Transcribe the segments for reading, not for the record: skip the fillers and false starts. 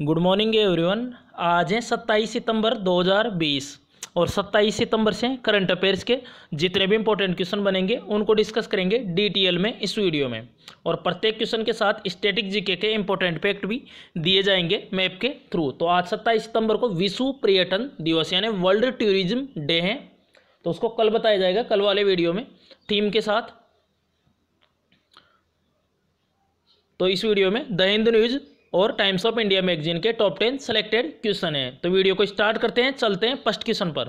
Good morning everyone. आज है 27 सितंबर 2020 और 27 सितंबर से करंट अफेयर्स के जितने भी इंपॉर्टेंट क्वेश्चन बनेंगे उनको डिस्कस करेंगे डिटेल में इस वीडियो में। और प्रत्येक क्वेश्चन के साथ स्टैटिक जीके के इंपॉर्टेंट फैक्ट भी दिए जाएंगे मैप के थ्रू। तो आज 27 सितंबर को विश्व पर्यटन दिवस यानी वर्ल्ड टूरिज्म डे है, तो उसको कल बताया जाएगा कल वाले वीडियो में थीम के साथ। तो इस वीडियो में द हिंदू न्यूज और टाइम्स ऑफ इंडिया मैगजीन के टॉप 10 सेलेक्टेड क्वेश्चन है। तो वीडियो को स्टार्ट करते हैं, चलते हैं फर्स्ट क्वेश्चन पर।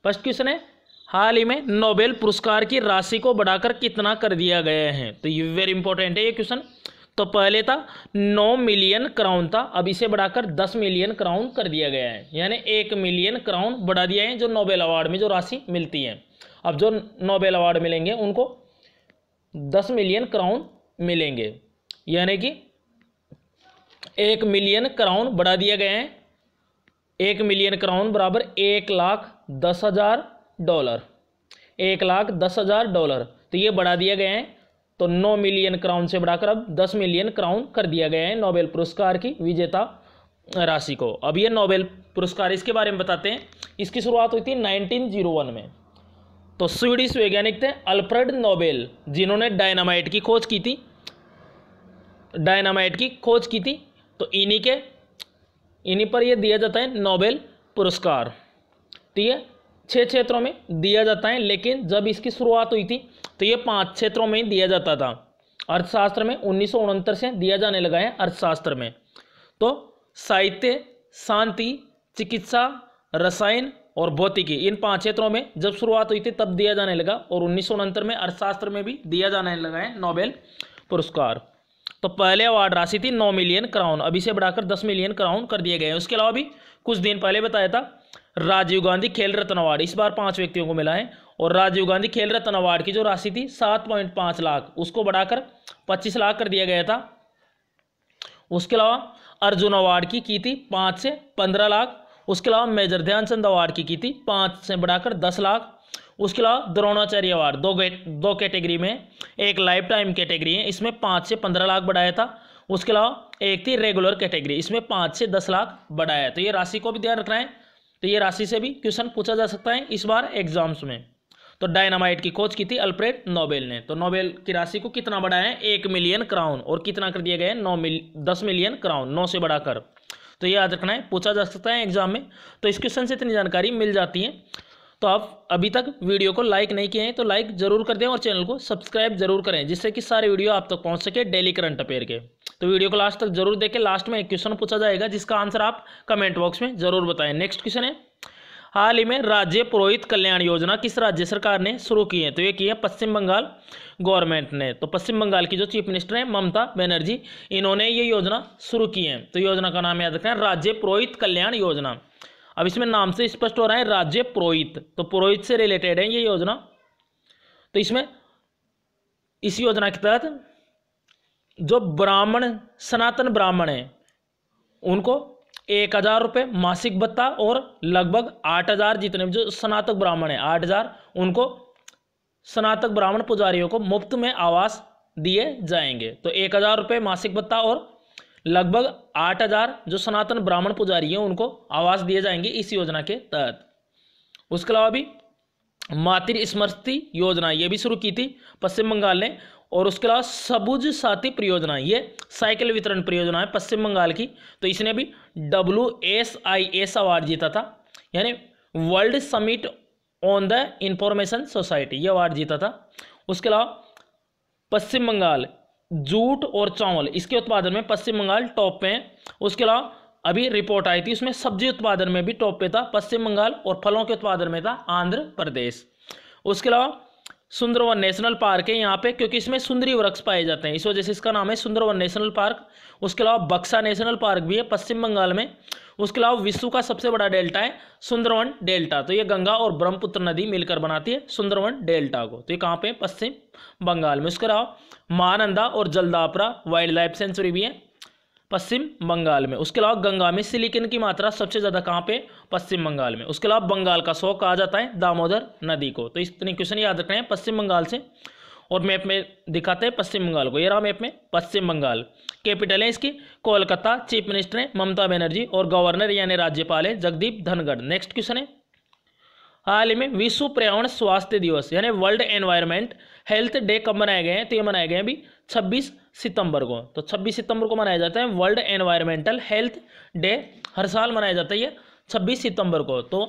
फर्स्ट क्वेश्चन है, हाल ही में नोबेल पुरस्कार की राशि को बढ़ाकर कितना कर दिया गया है। तो ये वेरी इंपॉर्टेंट है ये क्वेश्चन। तो पहले था 9 मिलियन क्राउन था, अब इसे बढ़ाकर 10 मिलियन क्राउन कर दिया गया है, यानी 1 मिलियन क्राउन बढ़ा दिया है जो नोबेल अवार्ड में जो राशि मिलती है। अब जो नोबेल अवार्ड मिलेंगे उनको 10 मिलियन क्राउन मिलेंगे, यानी कि 1 मिलियन क्राउन बढ़ा दिया गया है। 1 मिलियन क्राउन बराबर $1,10,000, $1,10,000। तो ये बढ़ा दिया गया है। तो 9 मिलियन क्राउन से बढ़ाकर अब 10 मिलियन क्राउन कर दिया गया है नोबेल पुरस्कार की विजेता राशि को। अब ये नोबेल पुरस्कार, इसके बारे में बताते हैं। इसकी शुरुआत हुई थी 1901 में। तो स्वीडिश वैज्ञानिक थे अल्फ्रेड नोबेल, जिन्होंने डायनामाइट की खोज की थी। तो इन्हीं पर यह दिया जाता है नोबेल पुरस्कार। तो ये 6 क्षेत्रों में दिया जाता है, लेकिन जब इसकी शुरुआत हुई थी तो ये 5 क्षेत्रों में दिया जाता था। अर्थशास्त्र में 1969 से दिया जाने लगा है अर्थशास्त्र में। तो साहित्य, शांति, चिकित्सा, रसायन और भौतिकी, इन 5 क्षेत्रों में जब शुरुआत हुई थी तब दिया जाने लगा, और 1969 में अर्थशास्त्र में भी दिया जाने लगा है नोबेल पुरस्कार। तो पहले अवार्ड राशि थी 9 मिलियन क्राउन, अभी से बढ़ाकर 10 मिलियन क्राउन कर दिए गए हैं। उसके अलावा भी कुछ दिन पहले बताया था राजीव गांधी खेल रत्न अवार्ड, इस बार 5 व्यक्तियों को मिला है। और राजीव गांधी खेल रत्न अवार्ड की जो राशि थी 7.5 लाख, उसको बढ़ाकर 25 लाख कर दिया गया था। उसके अलावा अर्जुन अवार्ड की थी 5 से 15 लाख। उसके अलावा मेजर ध्यानचंद अवार्ड की थी 5 से बढ़ाकर 10 लाख। उसके अलावा द्रोणाचार्य अवार्ड दो कैटेगरी में, एक लाइफ टाइम कैटेगरी है, इसमें 5 से 15 लाख बढ़ाया था। उसके अलावा एक थी रेगुलर कैटेगरी, इसमें 5 से 10 लाख बढ़ाया। तो ये राशि को भी ध्यान रखना है। तो ये राशि से भी क्वेश्चन पूछा जा सकता है इस बार एग्जाम्स में। तो डायनामाइट की खोज की थी अल्फ्रेड नोबेल ने। तो नोबेल की राशि को कितना बढ़ाया है? 1 मिलियन क्राउन। और कितना कर दिया गया है? 10 मिलियन क्राउन, 9 से बढ़ाकर। तो ये याद रखना है, पूछा जा सकता है एग्जाम में। तो इस क्वेश्चन से इतनी जानकारी मिल जाती है। तो आप अभी तक वीडियो को लाइक नहीं किए हैं तो लाइक जरूर कर दें और चैनल को सब्सक्राइब जरूर करें, जिससे कि सारे वीडियो आप तक पहुंच सके डेली करंट अफेयर के। तो वीडियो को लास्ट तक जरूर देखें। लास्ट में एक क्वेश्चन पूछा जाएगा जिसका आंसर आप कमेंट बॉक्स में जरूर बताएं। नेक्स्ट क्वेश्चन है, हाल ही में राज्य पुरोहित कल्याण योजना किस राज्य सरकार ने शुरू की है? तो ये की है पश्चिम बंगाल गवर्नमेंट ने। तो पश्चिम बंगाल की जो चीफ मिनिस्टर है ममता बनर्जी, इन्होंने ये योजना शुरू की है। तो योजना का नाम याद रखना है राज्य पुरोहित कल्याण योजना। अब इसमें नाम से स्पष्ट हो रहा है राज्य पुरोहित, तो पुरोहित से रिलेटेड है ये योजना। तो इसमें इस योजना के तहत जो ब्राह्मण, सनातन ब्राह्मण है, उनको 1,000 रुपये मासिक भत्ता और लगभग 8,000 जितने जो स्नातक ब्राह्मण है 8,000, उनको स्नातक ब्राह्मण पुजारियों को मुफ्त में आवास दिए जाएंगे। तो 1,000 रुपये मासिक भत्ता और लगभग 8,000 जो सनातन ब्राह्मण पुजारी हैं उनको आवास दिए जाएंगे इस योजना के तहत। उसके अलावा भी मातृ स्मृति योजना ये भी शुरू की थी पश्चिम बंगाल ने। और उसके अलावा सबुज साथी परियोजना, ये साइकिल वितरण परियोजना है पश्चिम बंगाल की। तो इसने भी WSIS अवार्ड जीता था, यानी world summit on the information society, ये अवार्ड जीता था। उसके अलावा पश्चिम बंगाल जूट और चावल, इसके उत्पादन में पश्चिम बंगाल टॉप पे है। उसके अलावा अभी रिपोर्ट आई थी उसमें सब्जी उत्पादन में भी टॉप पे था पश्चिम बंगाल, और फलों के उत्पादन में था आंध्र प्रदेश। उसके अलावा सुंदरवन नेशनल पार्क है यहाँ पे, क्योंकि इसमें सुंदरी वृक्ष पाए जाते हैं, इस वजह से इसका नाम है सुंदरवन नेशनल पार्क। उसके अलावा बक्सा नेशनल पार्क भी है पश्चिम बंगाल में। उसके अलावा विश्व का सबसे बड़ा डेल्टा है सुंदरवन डेल्टा। तो ये गंगा और ब्रह्मपुत्र नदी मिलकर बनाती है सुंदरवन डेल्टा को। तो ये कहाँ पे? पश्चिम बंगाल में। उसके अलावा महानंदा और जलदापरा वाइल्ड लाइफ सेंचुरी भी है पश्चिम बंगाल में। उसके अलावा गंगा में सिलिकन की मात्रा सबसे ज़्यादा कहाँ पे? पश्चिम बंगाल में। उसके अलावा बंगाल का शौक कहा जाता है दामोदर नदी को। तो इतने क्वेश्चन याद रखने हैं पश्चिम बंगाल से। और मैप में दिखाते हैं पश्चिम बंगाल को। ये रहा मैप में पश्चिम बंगाल। कैपिटल है इसकी कोलकाता। चीफ मिनिस्टर है ममता बनर्जी और गवर्नर यानी राज्यपाल है जगदीप धनखड़। नेक्स्ट क्वेश्चन है, हाल ही में विश्व पर्यावरण स्वास्थ्य दिवस यानी वर्ल्ड एनवायरनमेंट हेल्थ डे कब मनाए गए हैं? तो ये मनाए गए हैं अभी 26 सितंबर को। तो 26 सितंबर को मनाया जाता है वर्ल्ड एनवायरमेंटल हेल्थ डे। हर साल मनाया जाता है ये 26 सितंबर को। तो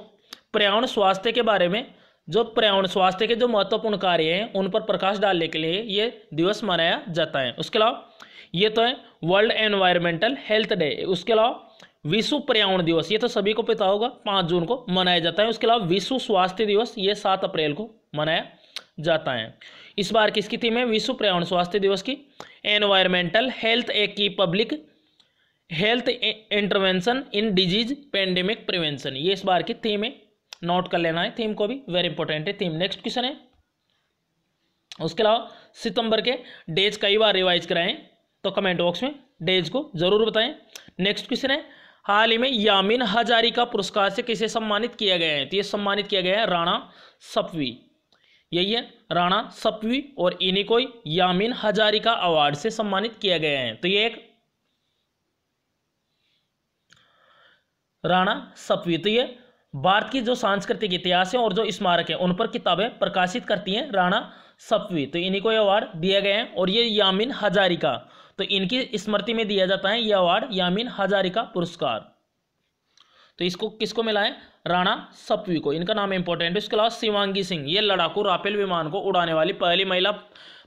पर्यावरण स्वास्थ्य के बारे में, जो पर्यावरण स्वास्थ्य के जो महत्वपूर्ण कार्य हैं उन पर प्रकाश डालने के लिए ये दिवस मनाया जाता है। उसके अलावा ये तो है वर्ल्ड एनवायरमेंटल हेल्थ डे। उसके अलावा विश्व पर्यावरण दिवस, ये तो सभी को पता होगा, 5 जून को मनाया जाता है। उसके अलावा विश्व स्वास्थ्य दिवस ये 7 अप्रैल को मनाया जाता है। इस बार किसकी थीम है विश्व पर्यावरण स्वास्थ्य दिवस की? एनवायरमेंटल हेल्थ एक की public health intervention in disease pandemic prevention, ये इस बार की थीम है। नोट कर लेना है थीम को भी, वेरी इंपॉर्टेंट है थीम। नेक्स्ट क्वेश्चन है, उसके अलावा सितंबर के डेज कई बार रिवाइज कराएं तो कमेंट बॉक्स में डेज को जरूर बताएं। नेक्स्ट क्वेश्चन है, हाल ही में यामिन हजारिका पुरस्कार से किसे सम्मानित किया गया है? तो ये सम्मानित किया गया है राणा सप्वी। यही है राणा सप्वी और इन्हीं को यामिन हजारिका अवार्ड से सम्मानित किया गया है। तो ये एक राणा सप्वी, तो ये भारत की जो सांस्कृतिक इतिहास है और जो स्मारक है उन पर किताबें प्रकाशित करती हैं राणा सप्वी। तो इन्हीं को ये अवार्ड दिया गया है। और ये यामिन हजारिका, तो इनकी स्मृति में दिया जाता है यह अवार्ड यामिन हजारिका पुरस्कार। तो इसको किसको मिला है? राणा सप्वी को। इनका नाम इंपॉर्टेंट है। उसके अलावा शिवांगी सिंह, ये लड़ाकू राफेल विमान को उड़ाने वाली पहली महिला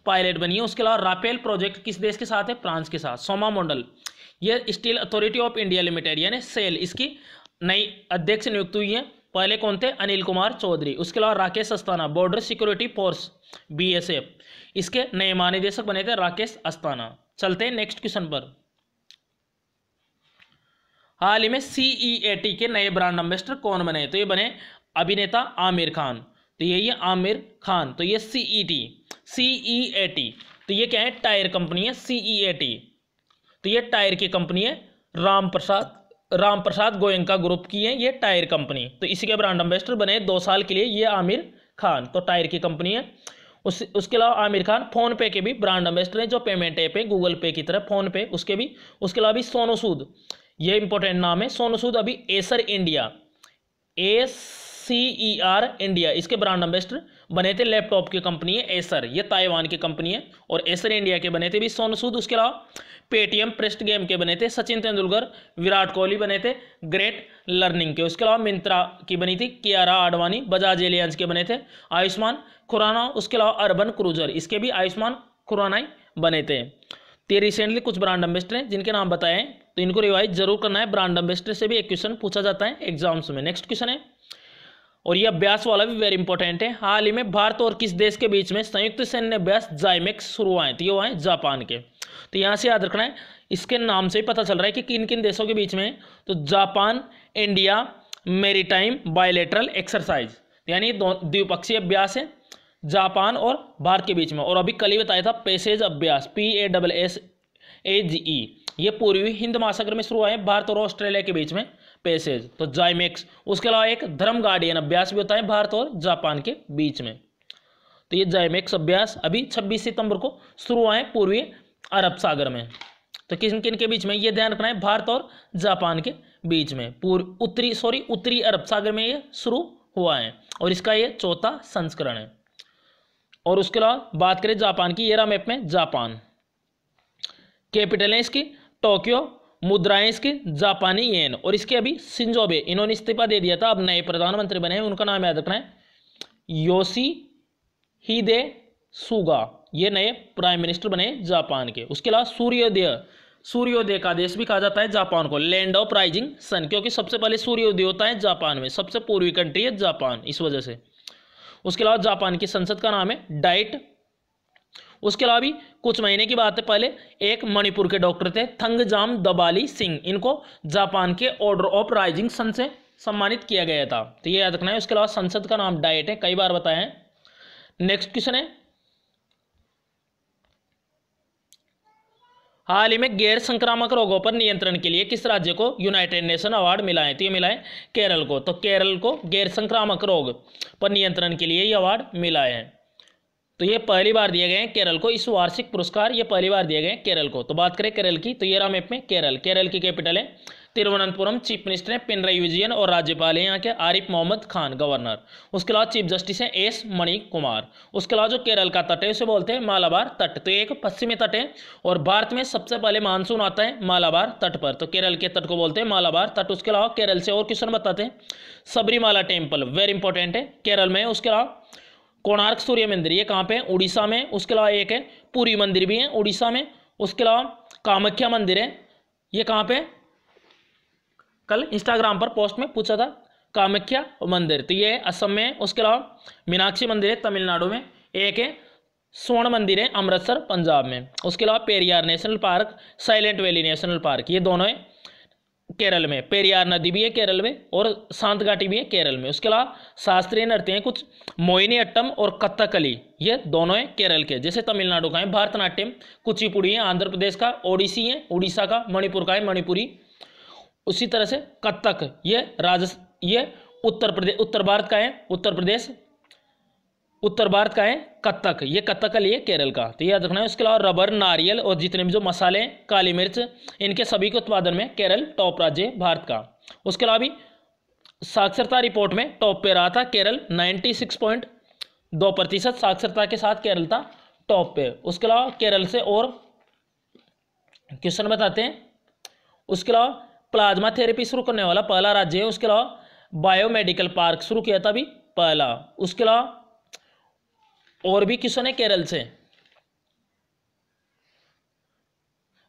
पायलट बनी है। उसके अलावा राफेल प्रोजेक्ट किस देश के साथ है? फ्रांस के साथ। सोमा मंडल, ये steel authority of India limited यानी सेल, इसकी नई अध्यक्ष नियुक्त हुई है। पहले कौन थे? अनिल कुमार चौधरी। उसके अलावा Rakesh Asthana, border security force BSF, इसके नए महानिदेशक बने थे राकेश अस्थाना। चलते हैं नेक्स्ट क्वेश्चन पर। हाल ही में CEAT के नए ब्रांड एम्बेसडर कौन बने? तो ये बने अभिनेता आमिर खान। तो यही है आमिर खान। तो ये CEAT, तो ये क्या है? टायर कंपनी है CEAT। तो ये टायर की कंपनी है, राम प्रसाद गोयनका ग्रुप की है ये टायर कंपनी। तो इसी के ब्रांड एम्बेसडर बने 2 साल के लिए ये आमिर खान। तो टायर की कंपनी है। उसके अलावा आमिर खान फोन पे के भी ब्रांड एम्बेसडर है, जो पेमेंट ऐप है गूगल पे की तरह फोन पे, उसके भी। उसके अलावा भी सोनू सूद, ये इंपॉर्टेंट नाम है सोनू सूद, अभी एसर इंडिया ACER इंडिया, इसके ब्रांड एम्बेसडर बने थे। लैपटॉप की कंपनी है एसर, ये ताइवान की कंपनी है। और एसर इंडिया के बने थे भी सोनू सूद। उसके अलावा पेटीएम प्रेस्ट गेम के बने थे सचिन तेंदुलकर, विराट कोहली बने थे ग्रेट लर्निंग के। उसके अलावा मिंत्रा की बनी थी कियारा आडवाणी, बजाज एलियांज के बने थे आयुष्मान खुराना। उसके अलावा अर्बन क्रूजर, इसके भी आयुष्मान खुराना ही बने थे। तो रिसेंटली कुछ ब्रांड एम्बेसडर हैं जिनके नाम बताए हैं, तो इनको रिवाइज जरूर करना है। ब्रांड एम्बेसडर से भी एक क्वेश्चन पूछा जाता है एग्जाम्स में। नेक्स्ट क्वेश्चन है, और ये अभ्यास वाला भी वेरी इंपॉर्टेंट है। हाल ही में भारत और किस देश के बीच में संयुक्त सैन्य अभ्यास जाइमेक्स शुरू हुआ है? तो ये हुआ है जापान के। तो यहाँ से याद रखना है, इसके नाम से ही पता चल रहा है कि किन किन देशों के बीच में। तो Japan India maritime bilateral exercise, यानी द्विपक्षीय अभ्यास है जापान और भारत के बीच में। और अभी कल ही बताया था पैसेज अभ्यास PASSAGE, ये पूर्वी हिंद महासागर में शुरू हुआ है भारत और ऑस्ट्रेलिया के बीच में पैसेज, तो जाइमेक्स। उसके अलावा एक धर्म गार्डियन अभ्यास भी होता है भारत और जापान के बीच में। तो ये जाइमेक्स अभ्यास अभी 26 सितंबर को शुरू हुआ है पूर्वी अरब सागर में। तो किन किन के बीच में, ये ध्यान रखना है, भारत और जापान के बीच में। उत्तरी अरब सागर में ये शुरू हुआ है और इसका ये 4था संस्करण है। और उसके अलावा बात करें जापान की, ये रहा मैप में जापान। कैपिटल है इसकी टोक्यो, मुद्राएं इसकी जापानी येन। और इसके अभी शिंजो आबे, इन्होंने इस्तीफा दे दिया था, अब नए प्रधानमंत्री बने हैं, उनका नाम याद रखना है योशिहिदे सुगा, ये नए प्राइम मिनिस्टर बने जापान के। उसके अलावा सूर्योदय का देश भी कहा जाता है जापान को, लैंड ऑफ राइजिंग सन, क्योंकि सबसे पहले सूर्योदय होता है जापान में, सबसे पूर्वी कंट्री है जापान, इस वजह से। उसके अलावा जापान की संसद का नाम है डाइट। उसके अलावा भी कुछ महीने की बात है, पहले एक मणिपुर के डॉक्टर थे थंगजाम दबाली सिंह, इनको जापान के ऑर्डर ऑफ राइजिंग सन से सम्मानित किया गया था। तो ये याद रखना है। उसके अलावा संसद का नाम डाइट है, कई बार बताया है। नेक्स्ट क्वेश्चन है, हाल ही में गैर संक्रामक रोगों पर नियंत्रण के लिए किस राज्य को यूनाइटेड नेशन अवार्ड मिला है? तो ये मिला है केरल को। तो केरल को गैर संक्रामक रोग पर नियंत्रण के लिए ये अवार्ड मिला है। तो ये पहली बार दिए गए हैं केरल को, इस वार्षिक पुरस्कार ये पहली बार दिए गए हैं केरल को। तो बात करें केरल की, तो ये रहा मैप में केरल। केरल की कैपिटल है तिरुवनंतपुरम। चीफ मिनिस्टर है पिनराई विजयन और राज्यपाल है यहाँ के आरिफ मोहम्मद खान, गवर्नर। उसके अलावा चीफ जस्टिस है एस मणि कुमार। उसके अलावा जो केरल का तट है उसे बोलते हैं मालाबार तट। तो एक पश्चिमी तट है और भारत में सबसे पहले मानसून आता है मालाबार तट पर, तो केरल के तट को बोलते हैं मालाबार तट। उसके अलावा केरल से और क्वेश्चन बताते हैं। सबरीमाला टेम्पल वेरी इंपॉर्टेंट है, केरल में। उसके अलावा कोणार्क सूर्य मंदिर, ये कहाँ पे है? उड़ीसा में। उसके अलावा एक है पुरी मंदिर भी है उड़ीसा में। उसके अलावा कामाख्या मंदिर है, ये कहाँ पे? कल इंस्टाग्राम पर पोस्ट में पूछा था, कामाख्या मंदिर, तो ये असम में है। उसके अलावा मीनाक्षी मंदिर है तमिलनाडु में। एक है स्वर्ण मंदिर है अमृतसर पंजाब में। उसके अलावा Periyar national park, silent valley national park, ये दोनों है केरल में। पेरियार नदी भी है केरल में और शांत घाटी भी है केरल में। उसके अलावा शास्त्रीय नृत्य हैं कुछ, मोहिनी अट्टम और कथकली, ये दोनों है केरल के। जैसे तमिलनाडु का है भरतनाट्यम, कुचिपुड़ी है आंध्र प्रदेश का, ओडिसी है उड़ीसा का, मणिपुर का है मणिपुरी। उसी तरह से कथक ये उत्तर भारत का है, उत्तर भारत का है कथक, ये कथकली है केरल का, तो याद रखना है। उसके अलावा रबर, नारियल और जितने भी जो मसाले, काली मिर्च, इनके सभी के उत्पादन में केरल टॉप राज्य है भारत का। उसके अलावा भी साक्षरता रिपोर्ट में टॉप पे रहा था केरल, 96.2% साक्षरता के साथ केरल था टॉप पे। उसके अलावा केरल से और क्वेश्चन बताते हैं। उसके अलावा प्लाज्मा थेरेपी शुरू करने वाला पहला राज्य है। उसके अलावा बायोमेडिकल पार्क शुरू किया था अभी पहला। उसके अलावा और भी क्वेश्चन है केरल से।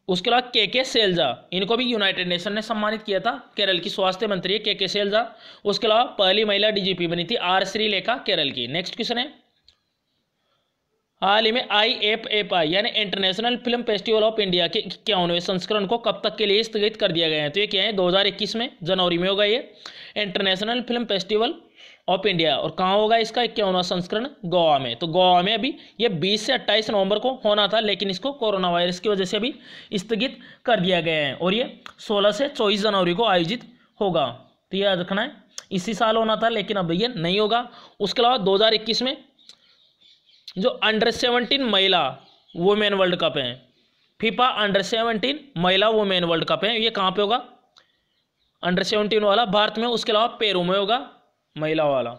उसके अलावा के शैलजा, इनको भी यूनाइटेड नेशन ने सम्मानित किया था, केरल की स्वास्थ्य मंत्री है के शैलजा। उसके अलावा पहली महिला डीजीपी बनी थी आर श्रीलेखा केरल की। नेक्स्ट क्वेश्चन है, हाल ही में IFFI यानी international film festival of India के 51वें संस्करण को कब तक के लिए स्थगित कर दिया गया है? तो ये क्या है, 2021 में जनवरी में होगा ये international film festival of India. और कहाँ होगा इसका 51वां संस्करण? गोवा में। तो गोवा में अभी ये 20 से 28 नवंबर को होना था, लेकिन इसको कोरोना वायरस की वजह से अभी स्थगित कर दिया गया है और ये 16 से 24 जनवरी को आयोजित होगा। तो ये याद रखना है, इसी साल होना था लेकिन अब ये नहीं होगा। उसके अलावा 2021 में जो अंडर 17 महिला वुमेन वर्ल्ड कप है, फीफा अंडर 17 महिला वुमेन वर्ल्ड कप है, ये कहाँ पे होगा? अंडर 17 वाला भारत में। उसके अलावा पेरू में होगा, महिला वाला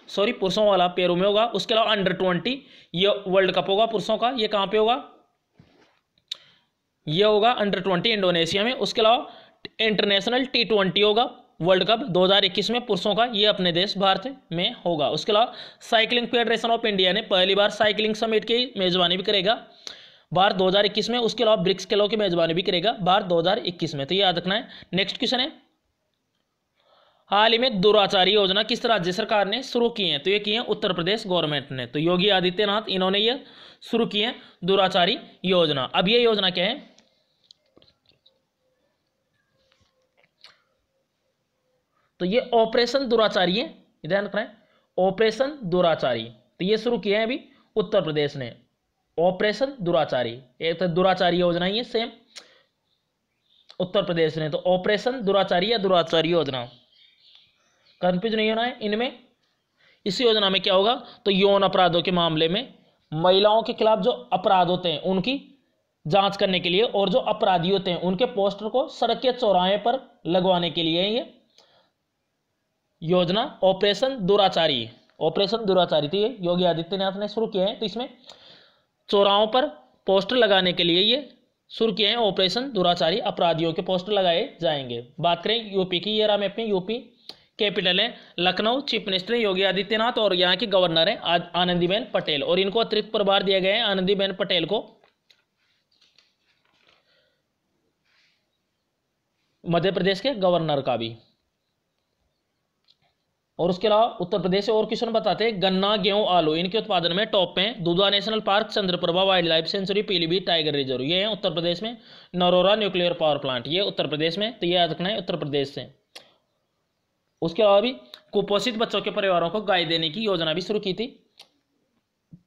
सॉरी पुरुषों वाला पेरू में होगा। उसके अलावा अंडर 20 ये वर्ल्ड कप होगा पुरुषों का, ये कहाँ पे होगा? ये होगा अंडर 20 इंडोनेशिया में। उसके अलावा इंटरनेशनल T20 होगा वर्ल्ड कप 2021 में पुरुषों का, ये अपने देश भारत में होगा। उसके अलावा साइकिलिंग फेडरेशन ऑफ इंडिया ने पहली बार साइकिलिंग समिट की मेजबानी भी करेगा भारत 2021 में। उसके अलावा ब्रिक्स खेलों की मेजबानी भी करेगा भारत 2021 में, तो ये याद रखना है। नेक्स्ट क्वेश्चन है, हाल ही में दुराचारी योजना किस राज्य सरकार ने शुरू की है? तो ये की है उत्तर प्रदेश गवर्नमेंट ने, तो योगी आदित्यनाथ इन्होंने ये शुरू की है दुराचारी योजना। अब ये योजना क्या है? तो ये ऑपरेशन दुराचारी है, ध्यान रखना है, ऑपरेशन दुराचारी। तो ये शुरू किया है अभी उत्तर प्रदेश ने, ऑपरेशन दुराचारी। एक तो दुराचारी योजना ही है सेम उत्तर प्रदेश ने, तो ऑपरेशन दुराचारी या दुराचारी योजना, कंफ्यूज नहीं होना है इनमें। इस योजना में क्या होगा? तो यौन अपराधों के मामले में महिलाओं के खिलाफ जो अपराध होते हैं उनकी जांच करने के लिए और जो अपराधी होते हैं उनके पोस्टर को सड़क के चौराहे पर लगवाने के लिए ये योजना ऑपरेशन दुराचारी, ऑपरेशन दुराचारी, तो ये योगी आदित्यनाथ ने शुरू किया है। तो इसमें चौराहों पर पोस्टर लगाने के लिए ये शुरू किए हैं ऑपरेशन दुराचारी, अपराधियों के पोस्टर लगाए जाएंगे। बात करें यूपी की, ये रहा मैप में यूपी, कैपिटल है लखनऊ, चीफ मिनिस्टर योगी आदित्यनाथ और यहाँ की गवर्नर है आनंदीबेन पटेल, और इनको अतिरिक्त प्रभार दिया गया है आनंदीबेन पटेल को मध्य प्रदेश के गवर्नर का भी। और उसके अलावा उत्तर प्रदेश से और क्वेश्चन बताते हैं, गन्ना, गेहूं, आलू इनके उत्पादन में टॉप पे हैं Dudhwa national park, Chandraprabha wild life sanctuary, Pilibhit tiger reserve, ये है उत्तर प्रदेश में। नरोरा न्यूक्लियर पावर प्लांट, ये उत्तर प्रदेश में, तो ये याद रखना है उत्तर प्रदेश से। उसके अलावा भी कुपोषित बच्चों के परिवारों को गाय देने की योजना भी शुरू की थी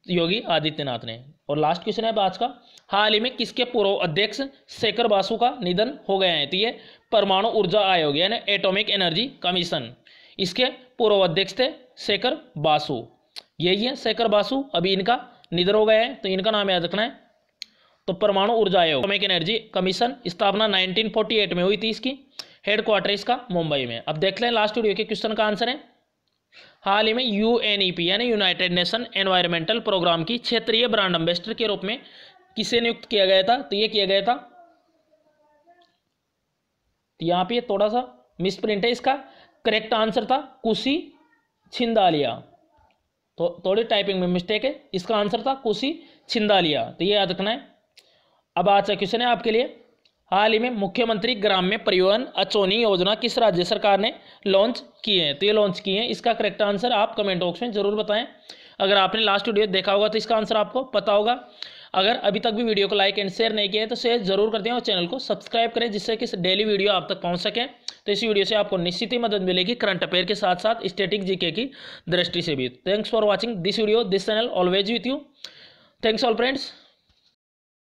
योगी आदित्यनाथ ने। और लास्ट क्वेश्चन है आज का, हाल ही में किसके पूर्व अध्यक्ष शेखर बासु का निधन हो गया है? तो ये परमाणु ऊर्जा आयोग यानी एटॉमिक एनर्जी कमीशन, इसके पूर्व अध्यक्ष थे शेखर बासु, यही है शेखर बासु। अभी इनका निधर हो गया है, तो इनका नाम याद रखना है। तो परमाणु ऊर्जा आयोग, एटॉमिक एनर्जी कमीशन, स्थापना 1948 में हुई थी इसकी, हेडक्वार्टर इसका मुंबई में। अब देख लें लास्ट वीडियो के क्वेश्चन का आंसर है। हाल ही में यूएनईपी यानी यूनाइटेड नेशन एनवायरमेंटल प्रोग्राम की क्षेत्रीय ब्रांड एम्बेसडर के रूप में किसे नियुक्त किया गया था? तो ये किया गया था, यहाँ पे थोड़ा सा मिसप्रिंट है, इसका करेक्ट आंसर था कुशी छिंदालिया, तो थोड़ी टाइपिंग में मिस्टेक है, इसका आंसर था कुशी छिंदालिया, तो ये याद रखना है। अब आज का क्वेश्चन है आपके लिए, हाल ही में मुख्यमंत्री ग्राम्य परिवहन अचोनी योजना किस राज्य सरकार ने लॉन्च की है? तो ये लॉन्च की है, इसका करेक्ट आंसर आप कमेंट बॉक्स में जरूर बताएं। अगर आपने लास्ट वीडियो देखा होगा तो इसका आंसर आपको पता होगा। अगर अभी तक भी वीडियो को लाइक एंड शेयर नहीं किया है तो शेयर जरूर कर दें और चैनल को सब्सक्राइब करें, जिससे कि डेली वीडियो आप तक पहुंच सके। तो इस वीडियो से आपको निश्चित ही मदद मिलेगी करंट अफेयर के साथ साथ स्टैटिक जीके की दृष्टि से भी। Thanks for watching this video, this channel always with you. Thanks all friends.